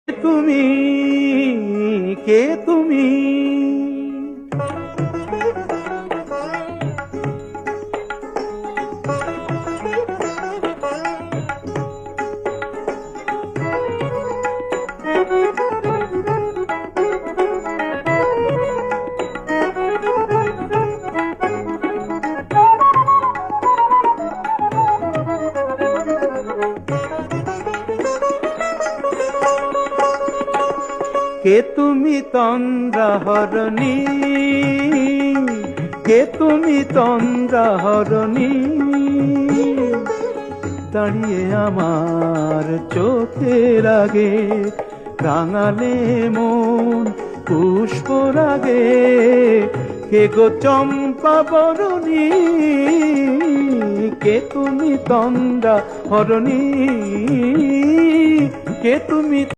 তুমি কে তুমি? কে তুমি তন্দ্রাহরণী, কে তুমি তন্দ্রাহরণী, দাঁড়িয়ে আমার চোখের আগে রাঙালে মন পুষ্প রাগে। কে গো চম্পা বরণী, কে তুমি তন্দ্রাহরণী, কে তুমি